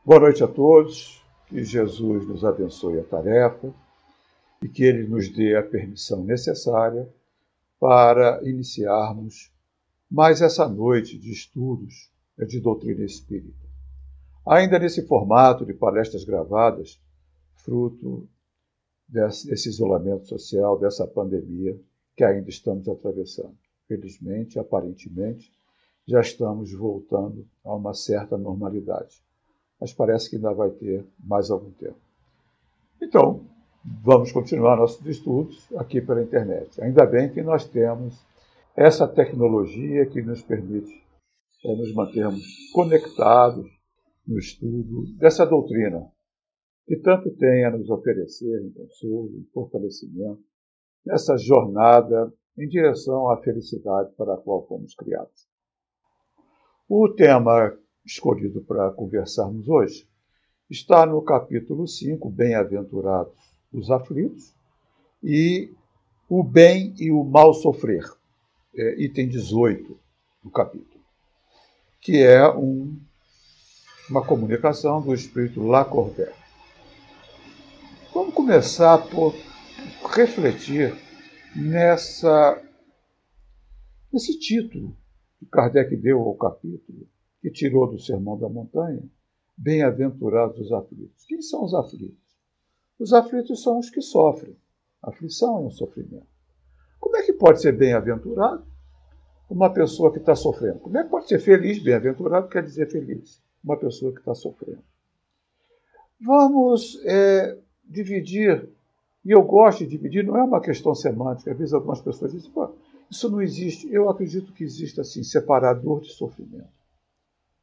Boa noite a todos, que Jesus nos abençoe a tarefa e que Ele nos dê a permissão necessária para iniciarmos mais essa noite de estudos de doutrina espírita. Ainda nesse formato de palestras gravadas, fruto desse isolamento social, dessa pandemia que ainda estamos atravessando. Felizmente, aparentemente, já estamos voltando a uma certa normalidade. Mas parece que ainda vai ter mais algum tempo. Então, vamos continuar nossos estudos aqui pela internet. Ainda bem que nós temos essa tecnologia que nos permite nos mantermos conectados no estudo dessa doutrina, que tanto tem a nos oferecer em consolo, em fortalecimento, nessa jornada em direção à felicidade para a qual fomos criados. O tema escolhido para conversarmos hoje está no capítulo 5, Bem-aventurados os aflitos, e o bem e o mal sofrer, item 18 do capítulo, que é uma comunicação do espírito Lacordaire. Vamos começar por refletir nesse título que Kardec deu ao capítulo, que tirou do Sermão da Montanha, Bem-aventurados os aflitos. Quem são os aflitos? Os aflitos são os que sofrem. A aflição é um sofrimento. Como é que pode ser bem-aventurado uma pessoa que está sofrendo? Como é que pode ser feliz? Bem-aventurado quer dizer feliz. Uma pessoa que está sofrendo. Vamos dividir, e eu gosto de dividir, não é uma questão semântica. Às vezes algumas pessoas dizem, pô, isso não existe. Eu acredito que existe assim, separador de sofrimento.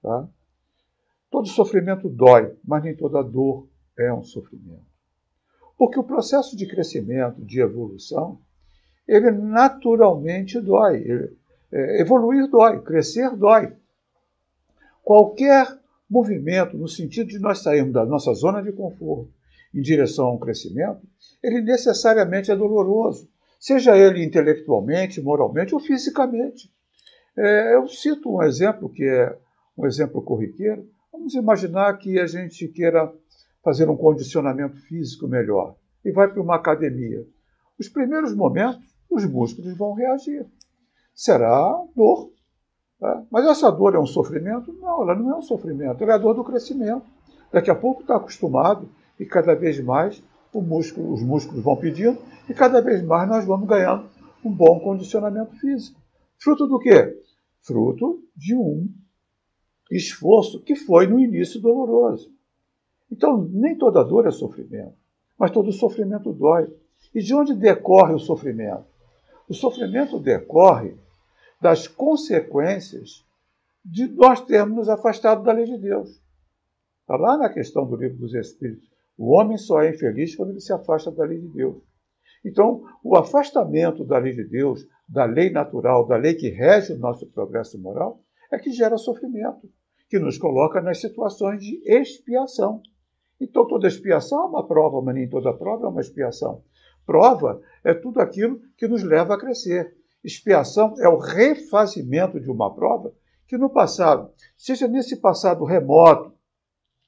Tá? Todo sofrimento dói, mas nem toda dor é um sofrimento. Porque o processo de crescimento, de evolução, ele naturalmente dói. Evoluir dói, crescer dói. Qualquer movimento no sentido de nós sairmos da nossa zona de conforto em direção a um crescimento, ele necessariamente é doloroso, seja ele intelectualmente, moralmente ou fisicamente. Eu cito um exemplo que é um exemplo corriqueiro. Vamos imaginar que a gente queira fazer um condicionamento físico melhor e vai para uma academia. Os primeiros momentos, os músculos vão reagir. Será dor. Tá? Mas essa dor é um sofrimento? Não, ela não é um sofrimento, ela é a dor do crescimento. Daqui a pouco está acostumado e cada vez mais os músculos vão pedindo e cada vez mais nós vamos ganhando um bom condicionamento físico. Fruto do quê? Fruto de um esforço que foi no início doloroso. Então, nem toda dor é sofrimento, mas todo sofrimento dói. E de onde decorre o sofrimento? O sofrimento decorre das consequências de nós termos nos afastado da lei de Deus. Está lá na questão do Livro dos Espíritos. O homem só é infeliz quando ele se afasta da lei de Deus. Então, o afastamento da lei de Deus, da lei natural, da lei que rege o nosso progresso moral, é que gera sofrimento, que nos coloca nas situações de expiação. Então, toda expiação é uma prova, mas nem toda prova é uma expiação. Prova é tudo aquilo que nos leva a crescer. Expiação é o refazimento de uma prova que no passado, seja nesse passado remoto,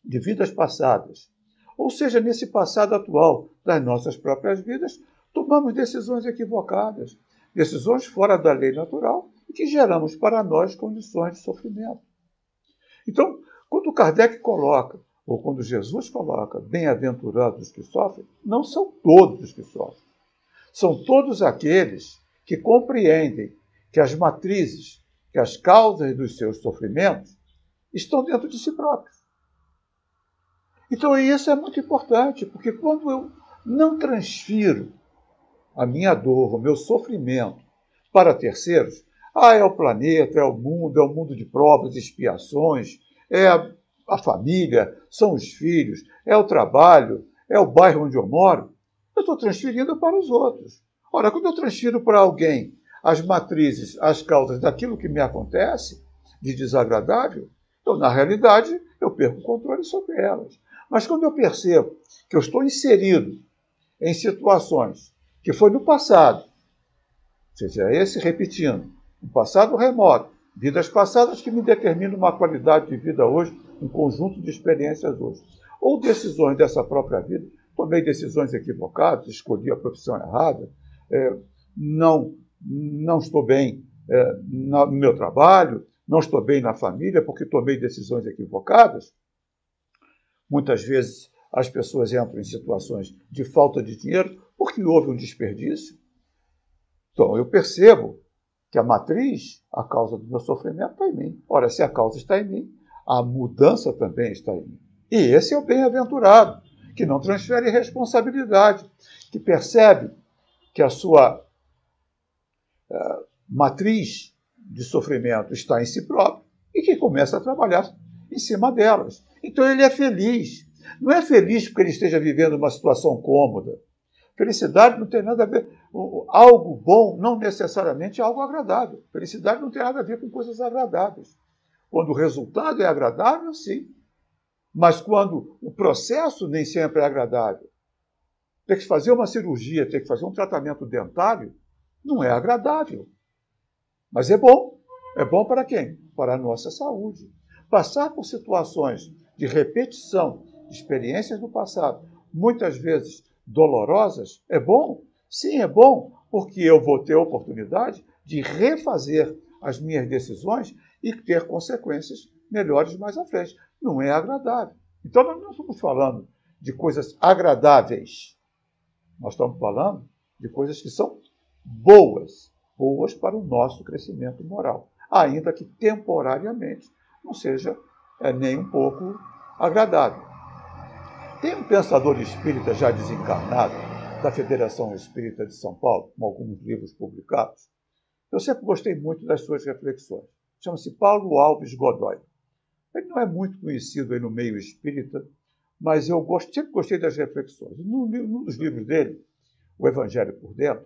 de vidas passadas, ou seja nesse passado atual das nossas próprias vidas, tomamos decisões equivocadas, decisões fora da lei natural e que geramos para nós condições de sofrimento. Então, quando Kardec coloca, ou quando Jesus coloca, bem-aventurados os que sofrem, não são todos os que sofrem. São todos aqueles que compreendem que as matrizes, que as causas dos seus sofrimentos estão dentro de si próprios. Então, isso é muito importante, porque quando eu não transfiro a minha dor, o meu sofrimento para terceiros, é o planeta, é o mundo de provas e expiações, é a família, são os filhos, é o trabalho, é o bairro onde eu moro, eu estou transferindo para os outros. Ora, quando eu transfiro para alguém as matrizes, as causas daquilo que me acontece, de desagradável, então, na realidade, eu perco o controle sobre elas. Mas quando eu percebo que eu estou inserido em situações que foi no passado, seja esse repetindo, um passado remoto, Vidas passadas que me determinam uma qualidade de vida hoje, um conjunto de experiências hoje. Ou decisões dessa própria vida. Tomei decisões equivocadas, escolhi a profissão errada, não estou bem no meu trabalho, não estou bem na família porque tomei decisões equivocadas. Muitas vezes as pessoas entram em situações de falta de dinheiro porque houve um desperdício. Então eu percebo que a matriz, a causa do meu sofrimento está em mim. Ora, se a causa está em mim, a mudança também está em mim. E esse é o bem-aventurado, que não transfere responsabilidade, que percebe que a sua matriz de sofrimento está em si próprio e que começa a trabalhar em cima delas. Então ele é feliz. Não é feliz porque ele esteja vivendo uma situação cômoda. Felicidade não tem nada a ver... Algo bom não necessariamente é algo agradável. Felicidade não tem nada a ver com coisas agradáveis. Quando o resultado é agradável, sim. Mas quando o processo nem sempre é agradável, ter que fazer uma cirurgia, ter que fazer um tratamento dentário, não é agradável. Mas é bom. É bom para quem? Para a nossa saúde. Passar por situações de repetição de experiências do passado, muitas vezes dolorosas, é bom? Sim, é bom, porque eu vou ter a oportunidade de refazer as minhas decisões e ter consequências melhores mais à frente. Não é agradável. Então, nós não estamos falando de coisas agradáveis. Nós estamos falando de coisas que são boas para o nosso crescimento moral, ainda que temporariamente não seja nem um pouco agradável. Tem um pensador espírita já desencarnado, da Federação Espírita de São Paulo, com alguns livros publicados. Eu sempre gostei muito das suas reflexões. Chama-se Paulo Alves Godoy. Ele não é muito conhecido aí no meio espírita, mas eu sempre gostei das reflexões. Num dos livros dele, O Evangelho por Dentro,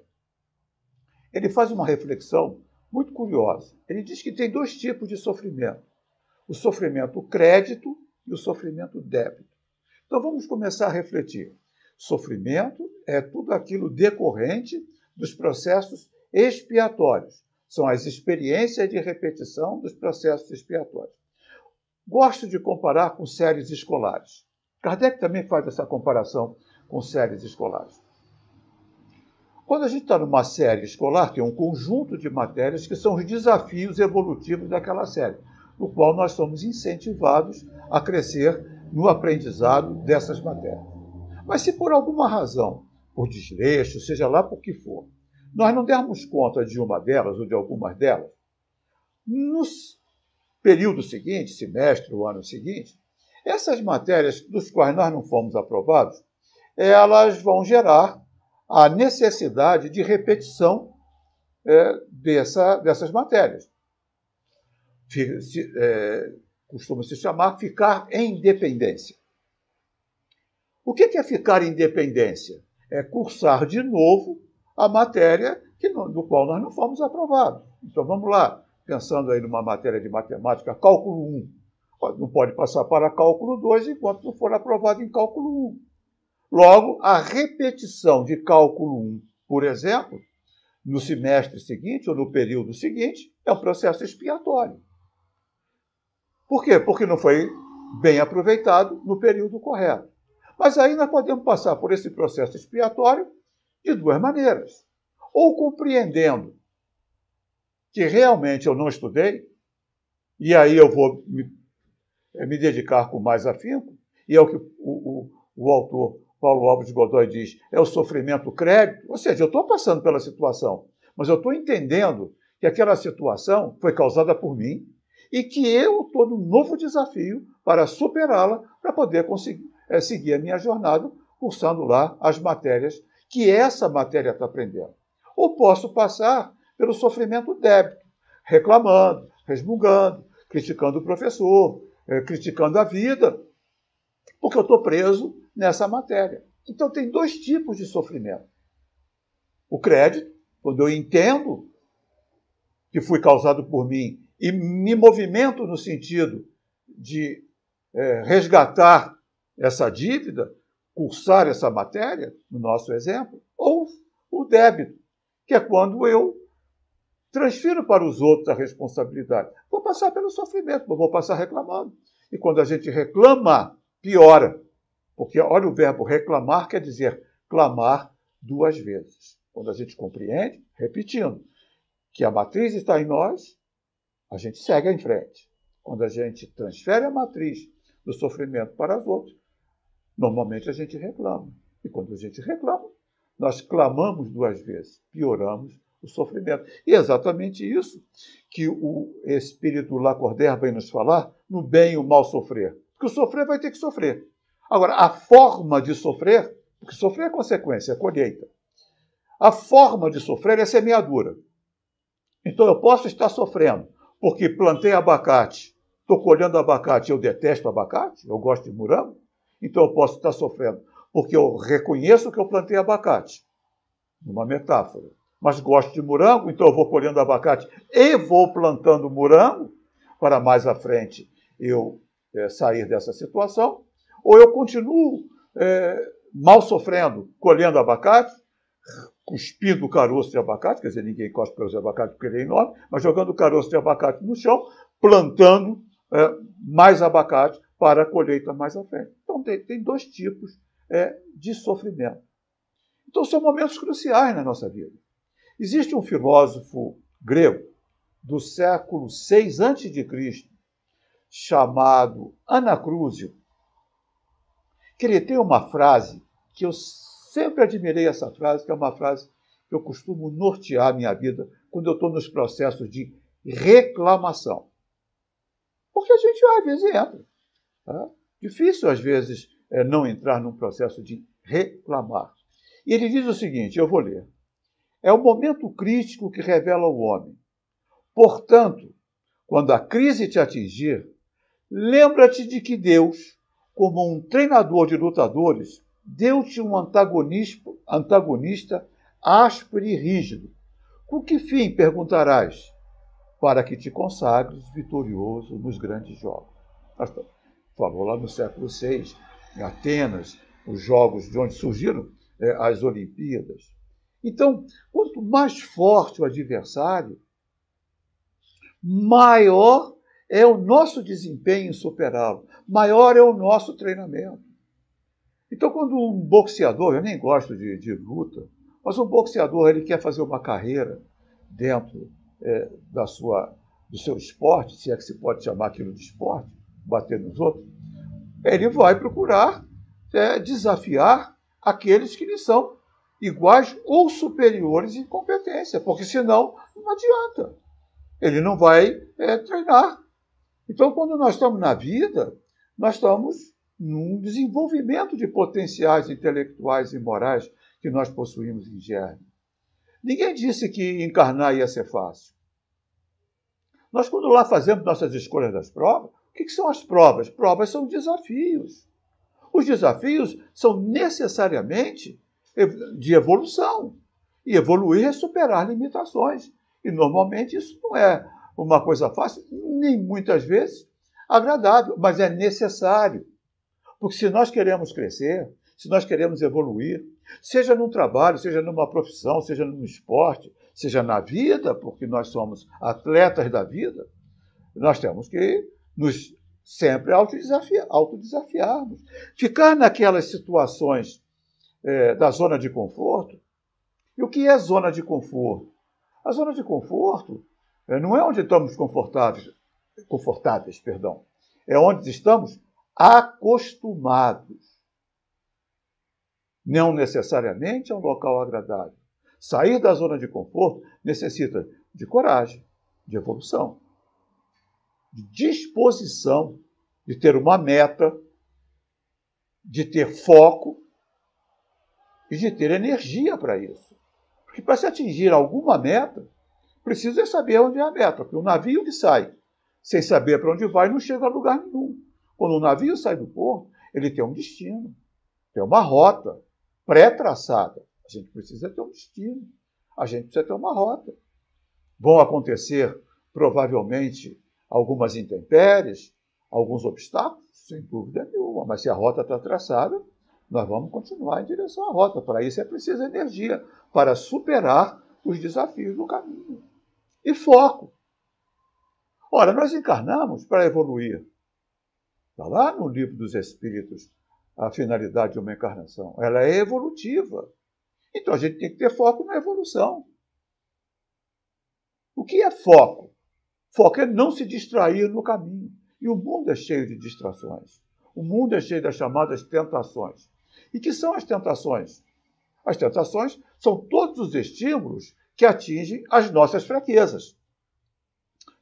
ele faz uma reflexão muito curiosa. Ele diz que tem dois tipos de sofrimento. O sofrimento crédito e o sofrimento débito. Então vamos começar a refletir. Sofrimento é tudo aquilo decorrente dos processos expiatórios. São as experiências de repetição dos processos expiatórios. Gosto de comparar com séries escolares. Kardec também faz essa comparação com séries escolares. Quando a gente está numa série escolar, tem um conjunto de matérias que são os desafios evolutivos daquela série, no qual nós somos incentivados a crescer no aprendizado dessas matérias. Mas se por alguma razão, por desleixo, seja lá por que for, nós não dermos conta de uma delas ou de algumas delas, no período seguinte, semestre, o ano seguinte, essas matérias dos quais nós não fomos aprovados, elas vão gerar a necessidade de repetição dessas matérias. Costuma-se chamar ficar em dependência. O que é ficar em dependência? É cursar de novo a matéria do qual nós não fomos aprovados. Então vamos lá, pensando aí numa matéria de matemática, cálculo 1. Não pode passar para cálculo 2 enquanto não for aprovado em cálculo 1. Logo, a repetição de cálculo 1, por exemplo, no semestre seguinte ou no período seguinte, é um processo expiatório. Por quê? Porque não foi bem aproveitado no período correto. Mas aí nós podemos passar por esse processo expiatório de duas maneiras. Ou compreendendo que realmente eu não estudei, e aí eu vou me dedicar com mais afinco, e é o que o autor Paulo Alves Godoy diz, é o sofrimento crédito, ou seja, eu estou passando pela situação, mas eu estou entendendo que aquela situação foi causada por mim e que eu estou num novo desafio para superá-la, para poder conseguir seguir a minha jornada, cursando lá as matérias que essa matéria está aprendendo. Ou posso passar pelo sofrimento débito, reclamando, resmungando, criticando o professor, criticando a vida, porque eu estou preso nessa matéria. Então, tem dois tipos de sofrimento. O crédito, quando eu entendo que foi causado por mim e me movimento no sentido de resgatar essa dívida, cursar essa matéria, no nosso exemplo, ou o débito, que é quando eu transfiro para os outros a responsabilidade. Vou passar pelo sofrimento, vou passar reclamando. E quando a gente reclama, piora. Porque, olha, o verbo reclamar quer dizer clamar duas vezes. Quando a gente compreende, repetindo, que a matriz está em nós, a gente segue em frente. Quando a gente transfere a matriz do sofrimento para os outros, normalmente a gente reclama. E quando a gente reclama, nós clamamos duas vezes, pioramos o sofrimento. E é exatamente isso que o espírito Lacordaire vem nos falar, no bem e o mal sofrer. Porque o sofrer vai ter que sofrer. Agora, a forma de sofrer, porque sofrer é consequência, é colheita. A forma de sofrer é semeadura. Então eu posso estar sofrendo porque plantei abacate, estou colhendo abacate, eu detesto abacate, eu gosto de morango, então eu posso estar sofrendo porque eu reconheço que eu plantei abacate, numa metáfora, mas gosto de morango, então eu vou colhendo abacate e vou plantando morango para mais à frente eu sair dessa situação, ou eu continuo mal sofrendo, colhendo abacate, cuspindo o caroço de abacate, quer dizer, ninguém cospe o caroço de abacate porque ele é enorme, mas jogando o caroço de abacate no chão, plantando mais abacate para a colheita mais à frente. Então, tem dois tipos de sofrimento. Então, são momentos cruciais na nossa vida. Existe um filósofo grego do século VI a.C., chamado Anacrúsio, que ele tem uma frase que eu sempre admirei essa frase, que é uma frase que eu costumo nortear a minha vida quando eu estou nos processos de reclamação. Porque a gente, às vezes, entra. Tá? Difícil, às vezes, não entrar num processo de reclamar. E ele diz o seguinte, eu vou ler. É o momento crítico que revela o homem. Portanto, quando a crise te atingir, lembra-te de que Deus, como um treinador de lutadores, deu-te um antagonista áspero e rígido. Com que fim, perguntarás? Para que te consagres vitorioso nos grandes jogos. Falou lá no século VI, em Atenas, os jogos de onde surgiram as Olimpíadas. Então, quanto mais forte o adversário, maior é o nosso desempenho em superá-lo, maior é o nosso treinamento. Então, quando um boxeador, eu nem gosto de luta, mas um boxeador ele quer fazer uma carreira dentro do seu esporte, se é que se pode chamar aquilo de esporte, bater nos outros, ele vai procurar desafiar aqueles que lhe são iguais ou superiores em competência, porque senão não adianta. Ele não vai treinar. Então, quando nós estamos na vida, nós estamos num desenvolvimento de potenciais intelectuais e morais que nós possuímos em germe. Ninguém disse que encarnar ia ser fácil. Nós, quando lá fazemos nossas escolhas das provas, o que são as provas? Provas são desafios. Os desafios são necessariamente de evolução. E evoluir é superar limitações. E, normalmente, isso não é uma coisa fácil, nem muitas vezes agradável, mas é necessário. Porque se nós queremos crescer, se nós queremos evoluir, seja num trabalho, seja numa profissão, seja num esporte, seja na vida, porque nós somos atletas da vida, nós temos que nos sempre autodesafiarmos. Ficar naquelas situações da zona de conforto. E o que é zona de conforto? A zona de conforto não é onde estamos confortáveis, é onde estamos acostumados. Não necessariamente é um local agradável. Sair da zona de conforto necessita de coragem, de evolução, de disposição, de ter uma meta, de ter foco e de ter energia para isso. Porque para se atingir alguma meta, precisa saber onde é a meta. Porque o navio que sai sem saber para onde vai não chega a lugar nenhum. Quando o navio sai do porto, ele tem um destino, tem uma rota pré-traçada. A gente precisa ter um destino, a gente precisa ter uma rota. Vão acontecer, provavelmente, algumas intempéries, alguns obstáculos, sem dúvida nenhuma, mas se a rota está traçada, nós vamos continuar em direção à rota. Para isso é preciso energia, para superar os desafios do caminho. e foco. Ora, nós encarnamos para evoluir. Está lá no Livro dos Espíritos a finalidade de uma encarnação. Ela é evolutiva. Então a gente tem que ter foco na evolução. O que é foco? Foco é não se distrair no caminho. E o mundo é cheio de distrações. O mundo é cheio das chamadas tentações. E que são as tentações? As tentações são todos os estímulos que atingem as nossas fraquezas.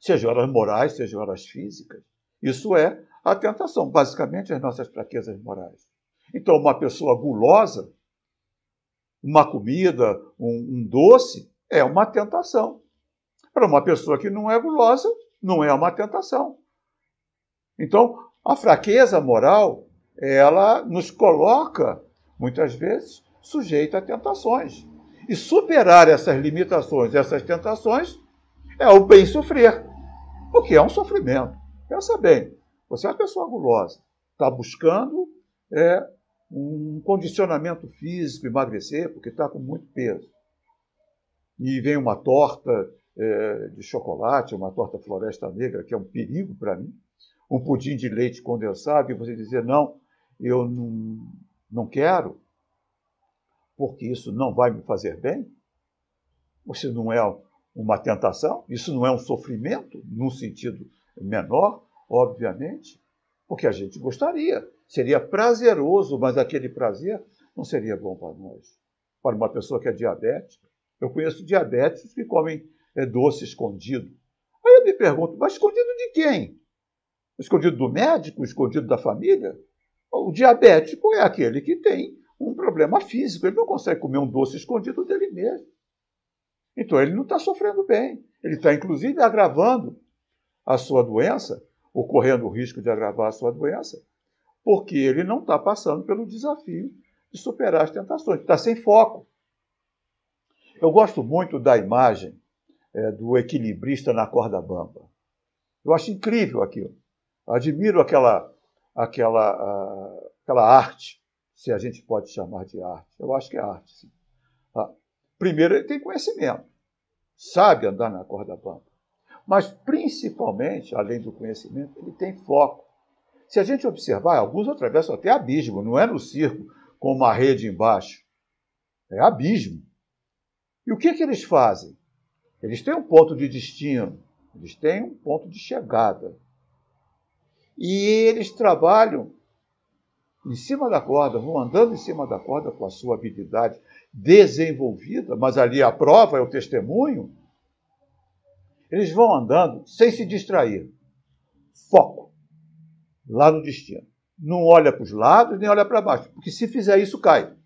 Sejam elas morais, sejam elas físicas. Isso é a tentação, basicamente as nossas fraquezas morais. Então, uma pessoa gulosa, uma comida, um doce, é uma tentação. Para uma pessoa que não é gulosa, não é uma tentação. Então, a fraqueza moral, ela nos coloca, muitas vezes, sujeito a tentações. E superar essas limitações, essas tentações, é o bem sofrer, porque é um sofrimento. Pensa bem, você é uma pessoa gulosa, está buscando um condicionamento físico, emagrecer, porque está com muito peso. E vem uma torta de chocolate, uma torta Floresta Negra, que é um perigo para mim, um pudim de leite condensado, e você dizer, não, eu não quero, porque isso não vai me fazer bem. Isso não é uma tentação, isso não é um sofrimento, num sentido menor, obviamente, porque a gente gostaria, seria prazeroso, mas aquele prazer não seria bom para nós. Para uma pessoa que é diabética, eu conheço diabéticos que comem doce escondido. Aí eu me pergunto, mas escondido de quem? Escondido do médico? Escondido da família? O diabético é aquele que tem um problema físico, ele não consegue comer um doce escondido dele mesmo. Então ele não está sofrendo bem, ele está inclusive agravando a sua doença, ou correndo o risco de agravar a sua doença, porque ele não está passando pelo desafio de superar as tentações, está sem foco. Eu gosto muito da imagem do equilibrista na corda bamba. Eu acho incrível aquilo. Admiro aquela arte, se a gente pode chamar de arte. Eu acho que é arte, sim. Primeiro, ele tem conhecimento, sabe andar na corda bamba. Mas, principalmente, além do conhecimento, ele tem foco. Se a gente observar, alguns atravessam até abismo, não é no circo com uma rede embaixo. É abismo. E o que eles fazem? Eles têm um ponto de destino, eles têm um ponto de chegada. E eles trabalham em cima da corda, vão andando em cima da corda com a sua habilidade desenvolvida, mas ali a prova é o testemunho. Eles vão andando sem se distrair. Foco. Lá no destino. Não olha para os lados, nem olha para baixo, porque se fizer isso, cai.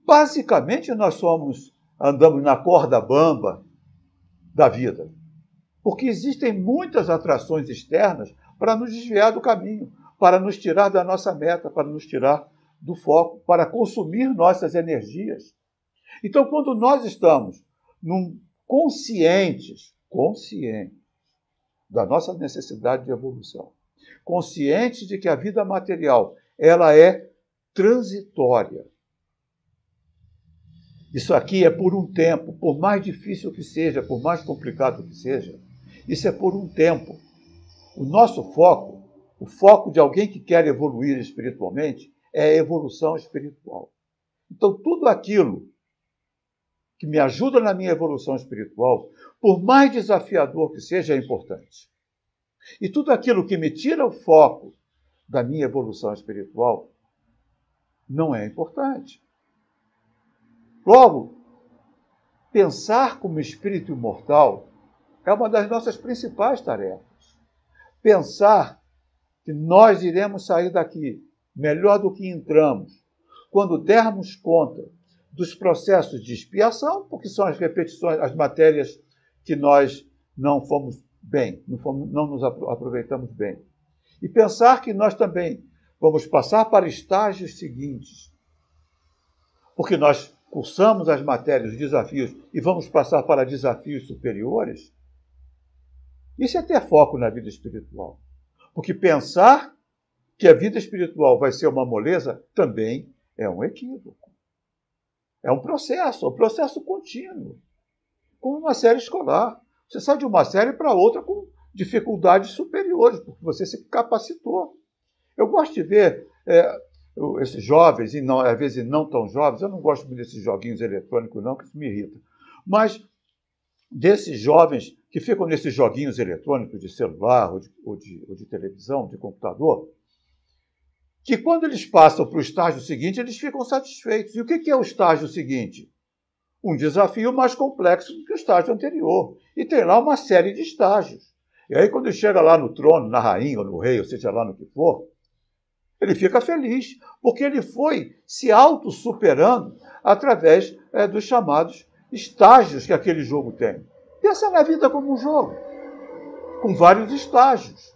Basicamente, nós andamos na corda bamba da vida, porque existem muitas atrações externas para nos desviar do caminho, para nos tirar da nossa meta, para nos tirar do foco, para consumir nossas energias. Então, quando nós estamos conscientes da nossa necessidade de evolução, conscientes de que a vida material ela é transitória. Isso aqui é por um tempo, por mais difícil que seja, por mais complicado que seja, isso é por um tempo. O nosso foco, o foco de alguém que quer evoluir espiritualmente, é a evolução espiritual. Então, tudo aquilo que me ajuda na minha evolução espiritual, por mais desafiador que seja, é importante. E tudo aquilo que me tira o foco da minha evolução espiritual não é importante. Logo, pensar como espírito imortal é uma das nossas principais tarefas. Pensar que nós iremos sair daqui melhor do que entramos, quando dermos conta dos processos de expiação, porque são as repetições, as matérias que nós não fomos bem, não nos aproveitamos bem. E pensar que nós também vamos passar para estágios seguintes, porque nós cursamos as matérias, os desafios, e vamos passar para desafios superiores, isso é ter foco na vida espiritual. Porque pensar que a vida espiritual vai ser uma moleza também é um equívoco. É um processo contínuo, como uma série escolar. Você sai de uma série para outra com dificuldades superiores, porque você se capacitou. Eu gosto de ver esses jovens, e não, às vezes não tão jovens, eu não gosto muito desses joguinhos eletrônicos, não, que isso me irrita. Mas desses jovens que ficam nesses joguinhos eletrônicos de celular ou de televisão, de computador, que quando eles passam para o estágio seguinte, eles ficam satisfeitos. E o que é o estágio seguinte? Um desafio mais complexo do que o estágio anterior. E tem lá uma série de estágios. E aí, quando ele chega lá no trono, na rainha ou no rei, ou seja lá no que for, ele fica feliz, porque ele foi se auto-superando através dos chamados estágios que aquele jogo tem. Pensa na vida como um jogo, com vários estágios.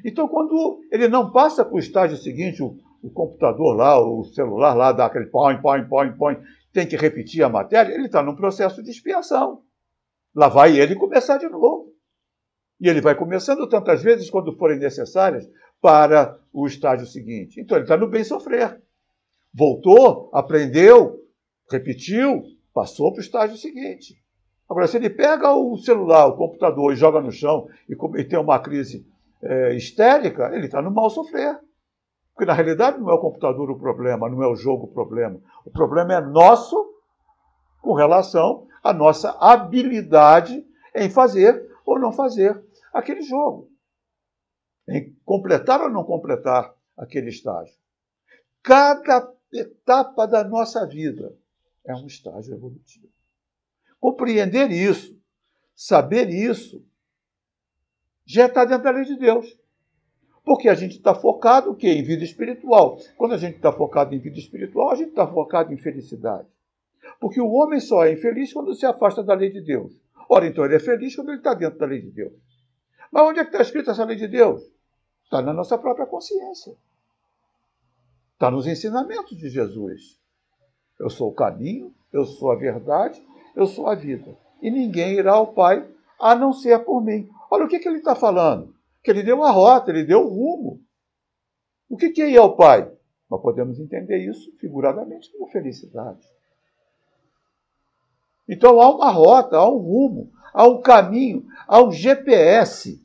Então, quando ele não passa para o estágio seguinte, o computador lá, o celular lá, dá aquele põe, tem que repetir a matéria, ele está num processo de expiação. Lá vai ele começar de novo. E ele vai começando tantas vezes quando forem necessárias para o estágio seguinte. Então, ele está no bem sofrer. Voltou, aprendeu, repetiu, passou para o estágio seguinte. Agora, se ele pega o celular, o computador e joga no chão e tem uma crise histérica, ele está no mal sofrer. Porque, na realidade, não é o computador o problema, não é o jogo o problema. O problema é nosso com relação à nossa habilidade em fazer ou não fazer aquele jogo. Em completar ou não completar aquele estágio. Cada etapa da nossa vida é um estágio evolutivo. Compreender isso, saber isso, já está dentro da lei de Deus. Porque a gente está focado o quê? Em vida espiritual. Quando a gente está focado em vida espiritual, a gente está focado em felicidade. Porque o homem só é infeliz quando se afasta da lei de Deus. Ora, então ele é feliz quando ele está dentro da lei de Deus. Mas onde é que está escrita essa lei de Deus? Está na nossa própria consciência. Está nos ensinamentos de Jesus. Eu sou o caminho, eu sou a verdade, eu sou a vida. E ninguém irá ao Pai a não ser por mim. Olha o que ele está falando. Que ele deu a rota, ele deu o rumo. O que é ir ao Pai? Nós podemos entender isso figuradamente como felicidade. Então há uma rota, há um rumo, há um caminho, há um GPS.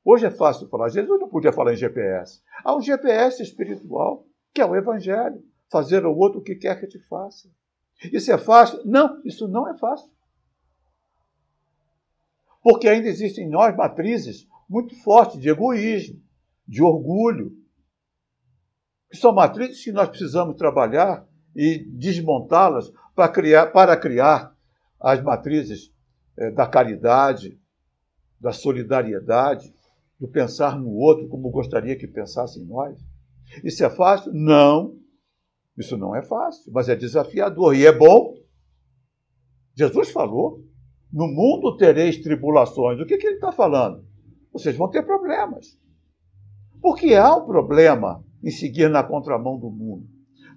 Hoje é fácil falar, Jesus não podia falar em GPS. Há um GPS espiritual, que é o Evangelho. Fazer ao outro o que quer que te faça. Isso é fácil? Não, isso não é fácil. Porque ainda existem em nós matrizes muito fortes de egoísmo, de orgulho, que são matrizes que nós precisamos trabalhar e desmontá-las para criar as matrizes da caridade, da solidariedade, do pensar no outro como gostaria que pensasse em nós. Isso é fácil? Não. Isso não é fácil, mas é desafiador e é bom. Jesus falou, no mundo tereis tribulações. O que ele está falando? Vocês vão ter problemas. Porque há um problema em seguir na contramão do mundo.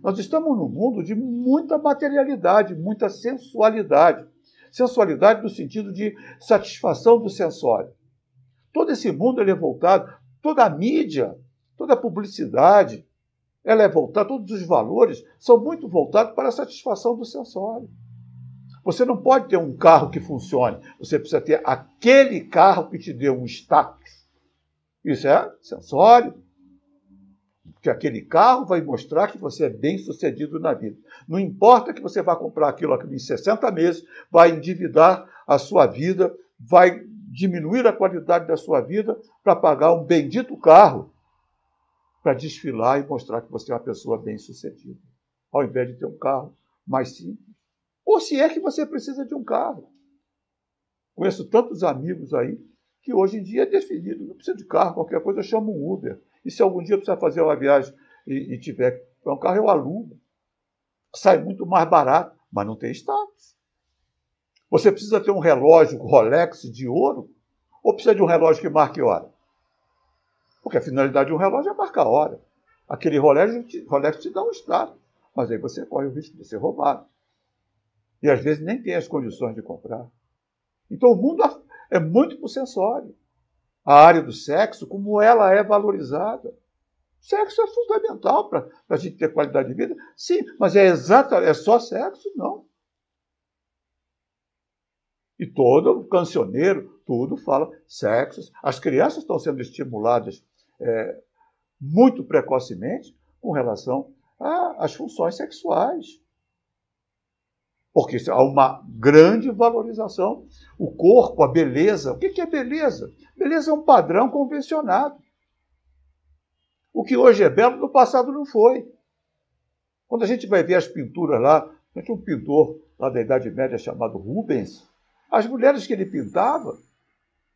Nós estamos num mundo de muita materialidade, muita sensualidade. Sensualidade no sentido de satisfação do sensório. Todo esse mundo ele é voltado, toda a mídia, toda a publicidade, ela é voltada, todos os valores são muito voltados para a satisfação do sensório. Você não pode ter um carro que funcione, você precisa ter aquele carro que te dê um status. Isso é sensório. Porque aquele carro vai mostrar que você é bem-sucedido na vida. Não importa que você vá comprar aquilo em 60 meses, vai endividar a sua vida, vai diminuir a qualidade da sua vida para pagar um bendito carro para desfilar e mostrar que você é uma pessoa bem-sucedida, ao invés de ter um carro mais simples. Ou se é que você precisa de um carro. Conheço tantos amigos aí que hoje em dia é definido, não precisa de carro, qualquer coisa eu chamo um Uber. E se algum dia precisar fazer uma viagem e tiver um carro, eu alugo. Sai muito mais barato, mas não tem status. Você precisa ter um relógio Rolex de ouro ou precisa de um relógio que marque hora? Porque a finalidade de um relógio é marcar hora. Aquele Rolex te dá um status, mas aí você corre o risco de ser roubado. E às vezes nem tem as condições de comprar. Então o mundo é muito por sensório. A área do sexo, como ela é valorizada. O sexo é fundamental para a gente ter qualidade de vida. Sim, mas é só sexo? Não. E todo cancioneiro, tudo fala sexos. As crianças estão sendo estimuladas muito precocemente com relação às funções sexuais. Porque há uma grande valorização. O corpo, a beleza. O que é beleza? Beleza é um padrão convencionado. O que hoje é belo, no passado não foi. Quando a gente vai ver as pinturas lá, tinha um pintor lá da Idade Média chamado Rubens, as mulheres que ele pintava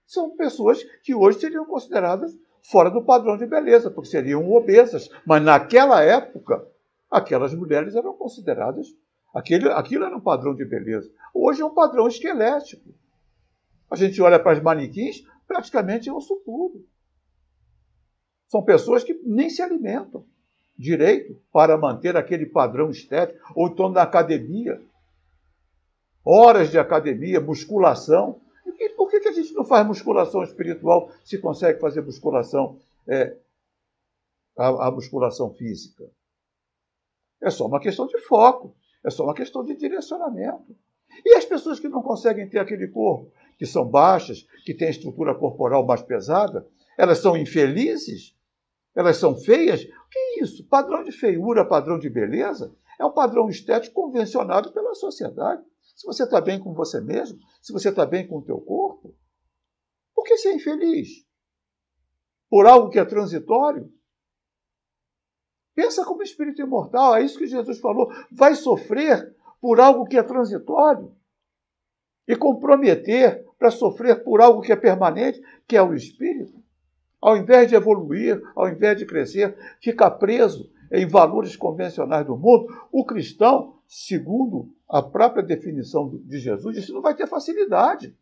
são pessoas que hoje seriam consideradas fora do padrão de beleza, porque seriam obesas. Mas naquela época, aquelas mulheres eram consideradas, aquilo era um padrão de beleza. Hoje é um padrão esquelético. A gente olha para as manequins, praticamente é osso puro. São pessoas que nem se alimentam direito para manter aquele padrão estético, ou então na academia. Horas de academia, musculação. E por que a gente não faz musculação espiritual se consegue fazer musculação, a musculação física? É só uma questão de foco, é só uma questão de direcionamento. E as pessoas que não conseguem ter aquele corpo, que são baixas, que têm a estrutura corporal mais pesada, elas são infelizes? Elas são feias? O que é isso? Padrão de feiura, padrão de beleza, é um padrão estético convencionado pela sociedade. Se você está bem com você mesmo, se você está bem com o teu corpo, por que ser infeliz? Por algo que é transitório? Pensa como espírito imortal, é isso que Jesus falou. Vai sofrer por algo que é transitório e comprometer para sofrer por algo que é permanente, que é o espírito. Ao invés de evoluir, ao invés de crescer, fica preso em valores convencionais do mundo. O cristão, segundo a própria definição de Jesus, isso não vai ter facilidade.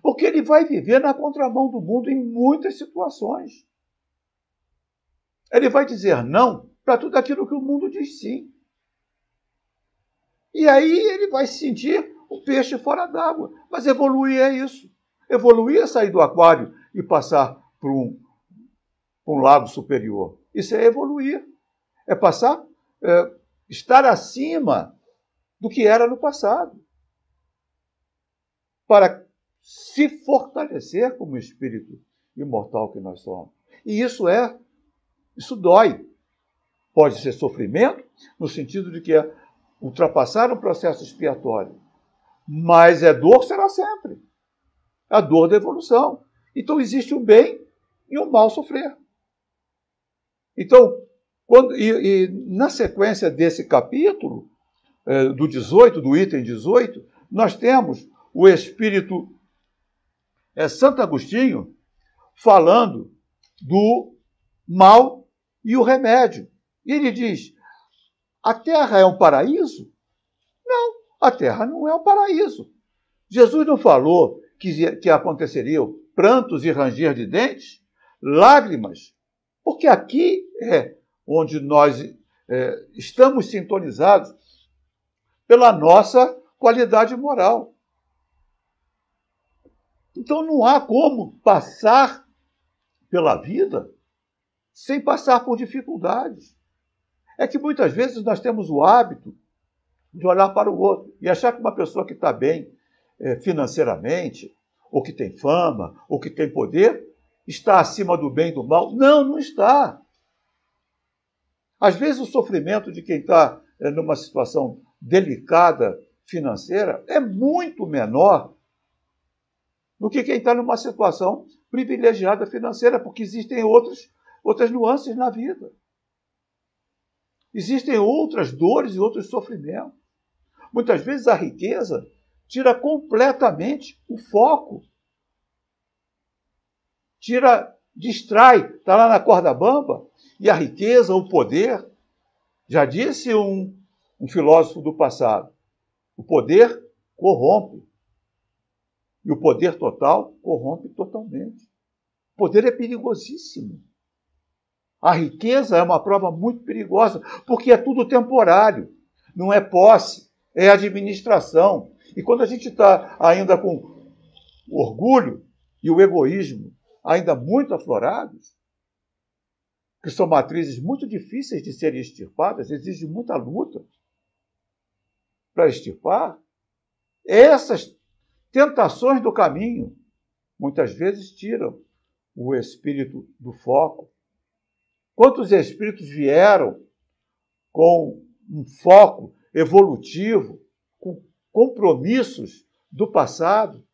Porque ele vai viver na contramão do mundo em muitas situações. Ele vai dizer não para tudo aquilo que o mundo diz sim. E aí ele vai se sentir o peixe fora d'água. Mas evoluir é isso. Evoluir é sair do aquário e passar por um lago superior. Isso é evoluir. É passar, estar acima do que era no passado. Para se fortalecer como espírito imortal que nós somos. E isso dói. Pode ser sofrimento, no sentido de que é ultrapassar um processo expiatório. Mas dor será sempre. A dor da evolução. Então existe um bem e um mal sofrer. Então, na sequência desse capítulo, do 18, do item 18, nós temos o espírito Santo Agostinho falando do mal e o remédio. E ele diz, a Terra é um paraíso? Não, a Terra não é um paraíso. Jesus não falou que aconteceriam prantos e ranger de dentes, lágrimas, porque aqui é onde nós estamos sintonizados pela nossa qualidade moral. Então não há como passar pela vida sem passar por dificuldades. É que muitas vezes nós temos o hábito de olhar para o outro e achar que uma pessoa que está bem financeiramente, ou que tem fama, ou que tem poder, está acima do bem e do mal. Não, não está. Às vezes o sofrimento de quem está numa situação delicada financeira é muito menor do que quem está numa situação privilegiada financeira, porque existem outras nuances na vida. Existem outras dores e outros sofrimentos. Muitas vezes a riqueza tira completamente o foco. Distrai, está lá na corda bamba, e a riqueza, o poder, já disse um filósofo do passado, o poder corrompe. E o poder total corrompe totalmente. O poder é perigosíssimo. A riqueza é uma prova muito perigosa, porque é tudo temporário. Não é posse, é administração. E quando a gente está ainda com o orgulho e o egoísmo ainda muito aflorados, que são matrizes muito difíceis de serem extirpadas, exige muita luta para extirpar, essas tentações do caminho, muitas vezes tiram o espírito do foco. Quantos espíritos vieram com um foco evolutivo, com compromissos do passado,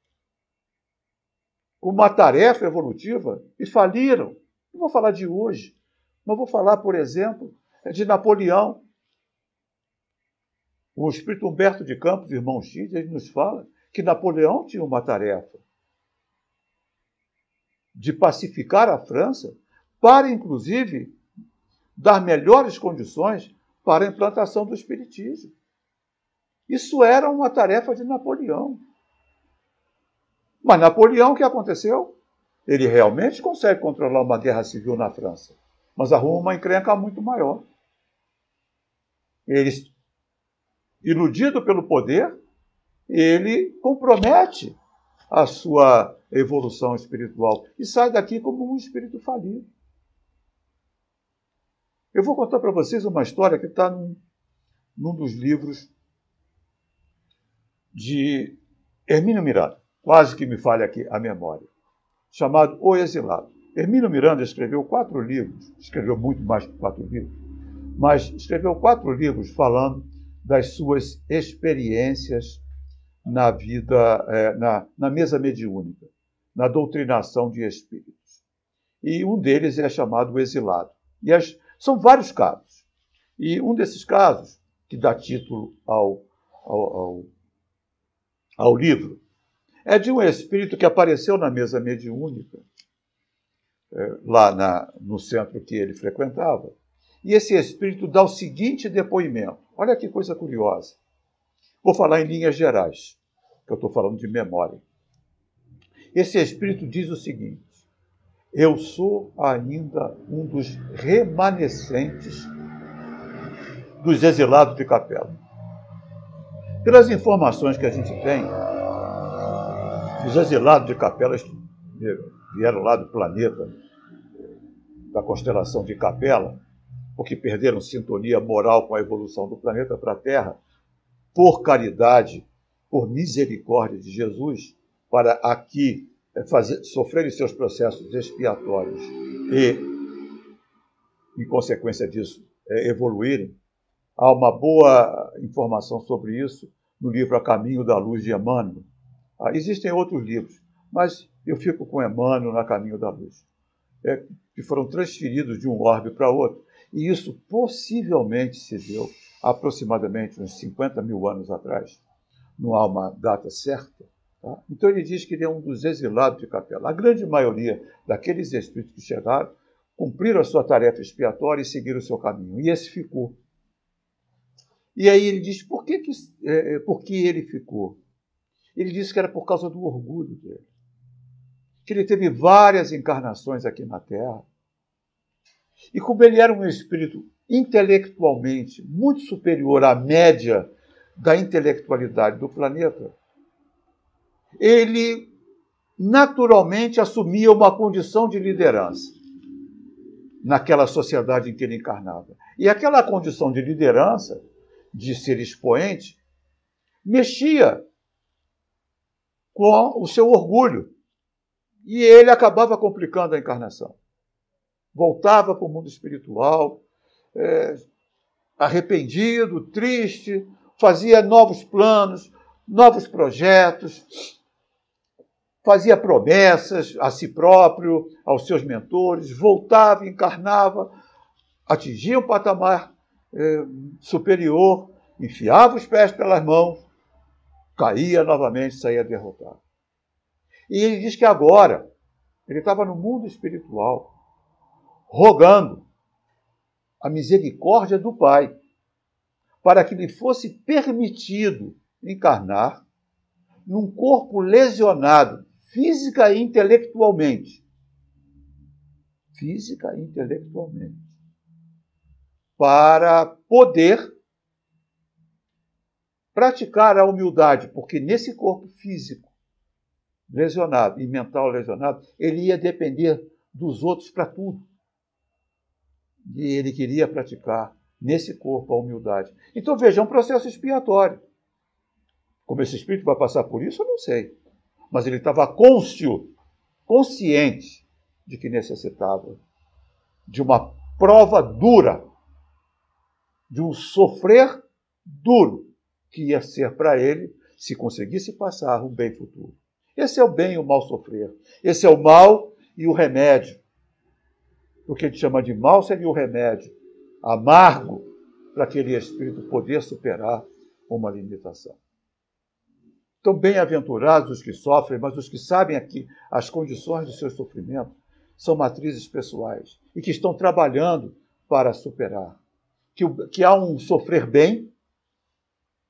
com uma tarefa evolutiva e faliram? Não vou falar de hoje, mas vou falar, por exemplo, de Napoleão. O espírito Humberto de Campos, irmão X, ele nos fala que Napoleão tinha uma tarefa de pacificar a França para, inclusive, dar melhores condições para a implantação do espiritismo. Isso era uma tarefa de Napoleão. Mas Napoleão, o que aconteceu? Ele realmente consegue controlar uma guerra civil na França, mas arruma uma encrenca muito maior. Ele, iludido pelo poder, ele compromete a sua evolução espiritual e sai daqui como um espírito falido. Eu vou contar para vocês uma história que está num dos livros de Hermínio Miranda, quase que me falha aqui a memória, chamado O Exilado. Hermínio Miranda escreveu 4 livros, escreveu muito mais que 4 livros, mas escreveu 4 livros falando das suas experiências na vida, na mesa mediúnica, na doutrinação de espíritos. E um deles é chamado O Exilado. E são vários casos. E um desses casos, que dá título ao livro, é de um espírito que apareceu na mesa mediúnica, lá no centro que ele frequentava. E esse espírito dá o seguinte depoimento. Olha que coisa curiosa. Vou falar em linhas gerais, que eu estou falando de memória. Esse espírito diz o seguinte: eu sou ainda um dos remanescentes dos exilados de Capela. Pelas informações que a gente tem, os exilados de Capela vieram lá do planeta, da constelação de Capela, porque perderam sintonia moral com a evolução do planeta para a Terra, por caridade, por misericórdia de Jesus, para aqui sofrerem seus processos expiatórios e, em consequência disso, evoluírem. Há uma boa informação sobre isso no livro A Caminho da Luz, de Emmanuel. Existem outros livros, mas eu fico com Emmanuel na Caminho da Luz, que foram transferidos de um orbe para outro. E isso possivelmente se deu aproximadamente uns 50 mil anos atrás. Não há uma data certa. Tá? Então ele diz que ele é um dos exilados de Capela. A grande maioria daqueles espíritos que chegaram cumpriram a sua tarefa expiatória e seguiram o seu caminho. E esse ficou. E aí ele diz, por que ele ficou? Ele disse que era por causa do orgulho dele. Que ele teve várias encarnações aqui na Terra. E como ele era um espírito intelectualmente muito superior à média da intelectualidade do planeta, ele naturalmente assumia uma condição de liderança naquela sociedade em que ele encarnava. E aquela condição de liderança, de ser expoente, mexia com o seu orgulho. E ele acabava complicando a encarnação. Voltava para o mundo espiritual, arrependido, triste, fazia novos planos, novos projetos, fazia promessas a si próprio, aos seus mentores, voltava, encarnava, atingia um patamar superior, enfiava os pés pelas mãos, caía novamente, saía derrotado. E ele diz que agora ele estava no mundo espiritual, rogando a misericórdia do Pai, para que lhe fosse permitido encarnar num corpo lesionado, física e intelectualmente. Física e intelectualmente. Para poder praticar a humildade, porque nesse corpo físico lesionado e mental lesionado, ele ia depender dos outros para tudo. E ele queria praticar nesse corpo a humildade. Então, veja, é um processo expiatório. Como esse espírito vai passar por isso, eu não sei. mas ele estava consciente de que necessitava de uma prova dura, de um sofrer duro, que ia ser para ele, se conseguisse passar, um bem futuro. Esse é o bem e o mal sofrer. Esse é o mal e o remédio. O que a gente chama de mal seria o remédio amargo para aquele espírito poder superar uma limitação. Então, bem-aventurados os que sofrem, mas os que sabem aqui as condições do seu sofrimento são matrizes pessoais e que estão trabalhando para superar. Que há um sofrer bem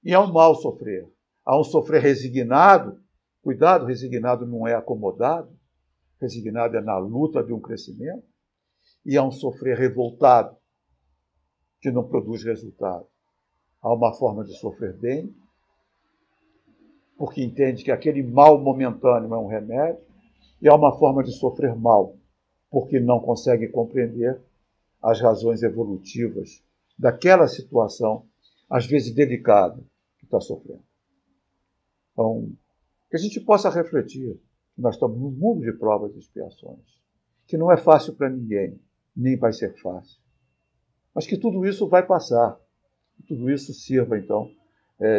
e há um mal sofrer. Há um sofrer resignado. Cuidado, resignado não é acomodado. Resignado é na luta de um crescimento. E há um sofrer revoltado, que não produz resultado. Há uma forma de sofrer bem, porque entende que aquele mal momentâneo é um remédio, e há uma forma de sofrer mal, porque não consegue compreender as razões evolutivas daquela situação, às vezes delicada, que está sofrendo. Então, que a gente possa refletir que nós estamos num mundo de provas e expiações, que não é fácil para ninguém, nem vai ser fácil. Mas que tudo isso vai passar. Que tudo isso sirva, então,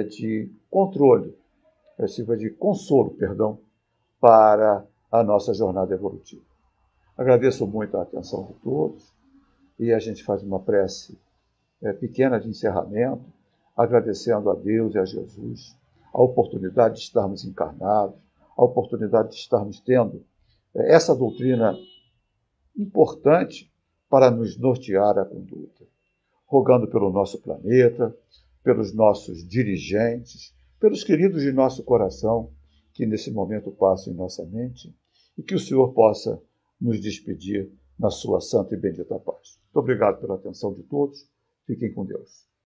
de controle, sirva de consolo, perdão, para a nossa jornada evolutiva. Agradeço muito a atenção de todos e a gente faz uma prece pequena de encerramento, agradecendo a Deus e a Jesus a oportunidade de estarmos encarnados, a oportunidade de estarmos tendo essa doutrina importante para nos nortear a conduta, rogando pelo nosso planeta, pelos nossos dirigentes, pelos queridos de nosso coração, que nesse momento passam em nossa mente, e que o Senhor possa nos despedir na sua santa e bendita paz. Muito obrigado pela atenção de todos. Fiquem com Deus.